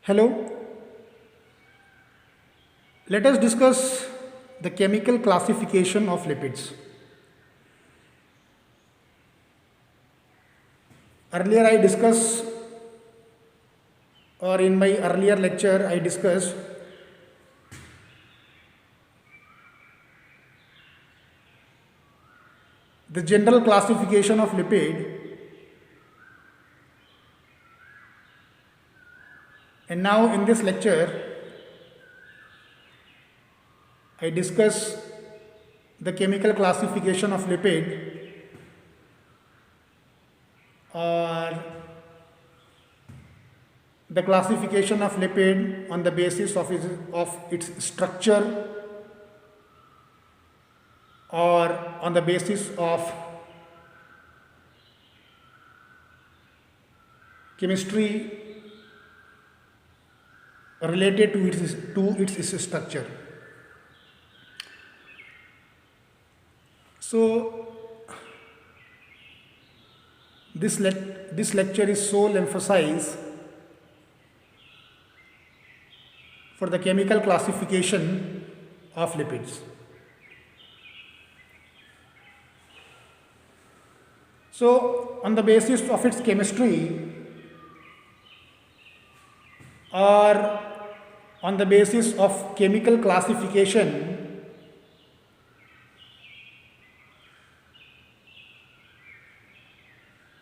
Hello, let us discuss the chemical classification of lipids. Earlier I discussed, or in my earlier lecture I discussed the general classification of lipid, and now in this lecture I discuss the chemical classification of lipid, or the classification of lipid on the basis of its structure, or on the basis of chemistry related to its structure. So this lecture is sole emphasis for the chemical classification of lipids. So on the basis of its chemistry, or on the basis of chemical classification,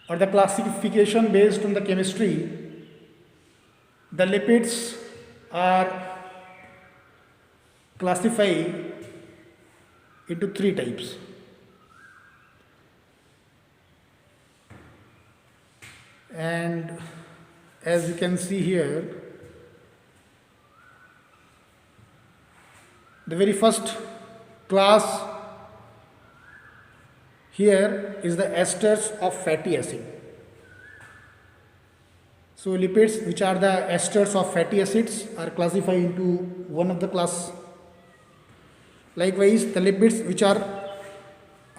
or the classification based on the chemistry, the lipids are classified into three types. And as you can see here, the very first class here is the esters of fatty acid. So lipids which are the esters of fatty acids are classified into one of the class. Likewise, the lipids which are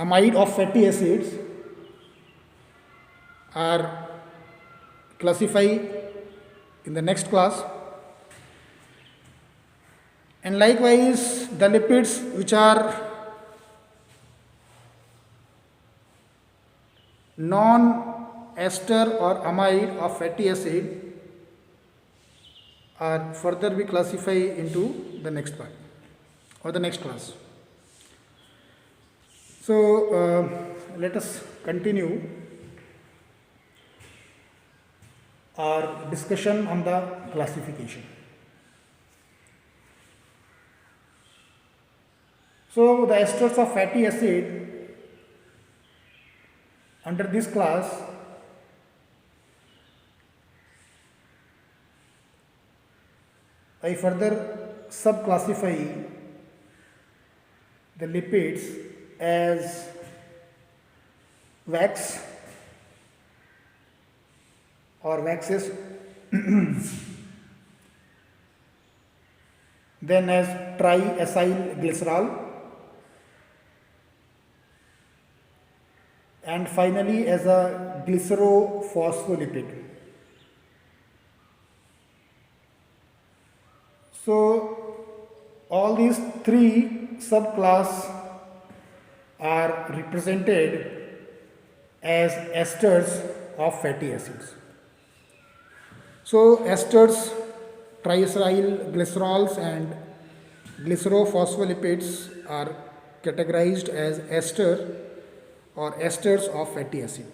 amide of fatty acids are classified in the next class. And likewise, the lipids which are non-ester or amide of fatty acid are further be classified into the next part or the next class. So let us continue our discussion on the classification. So the esters of fatty acid under this class I further subclassify the lipids as wax or waxes, then as triacyl glycerol, and finally as a glycerophospholipid. So all these three subclasses are represented as esters of fatty acids. So esters, triacyl glycerols and glycerophospholipids are categorized as ester or esters of fatty acid.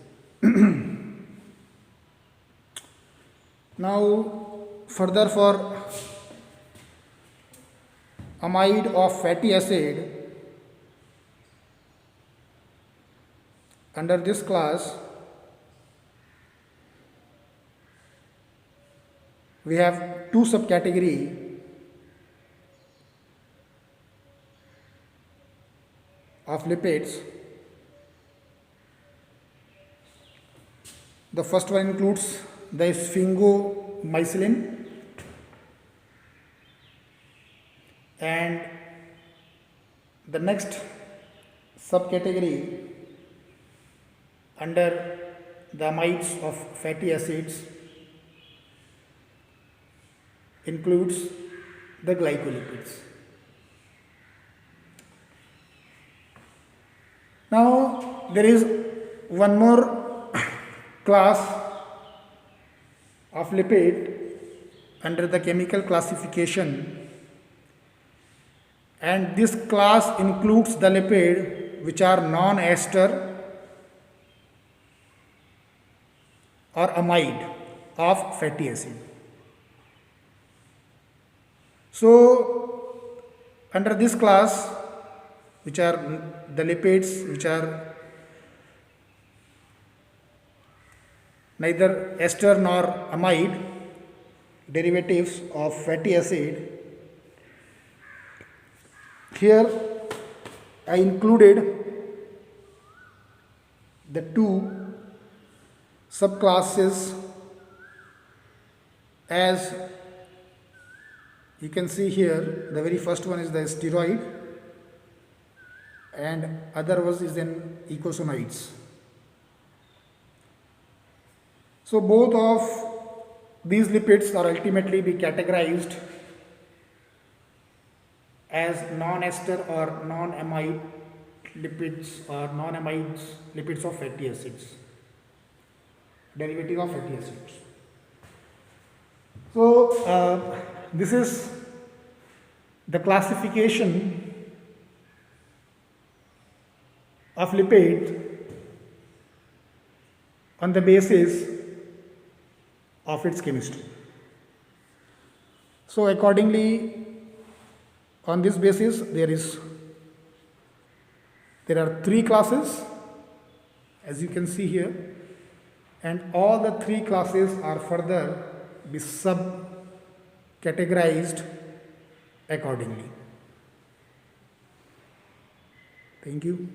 Now further, for amide of fatty acid, under this class we have two subcategory of lipids. The first one includes the sphingomycin, and the next subcategory under the amides of fatty acids includes the glycolipids. Now there is one more class of lipid under the chemical classification, and this class includes the lipid which are non-ester or amide of fatty acid. So under this class, which are the lipids which are neither ester nor amide, derivatives of fatty acid, here I included the two subclasses, as you can see here. The very first one is the steroid and other was is in eicosanoids. So both of these lipids are ultimately be categorized as non-ester or non-amide lipids or non-amides lipids of fatty acids, derivative of fatty acids. So this is the classification of lipid on the basis of its chemistry. So accordingly, on this basis there are three classes, as you can see here, and all the three classes are further be sub categorized accordingly. Thank you.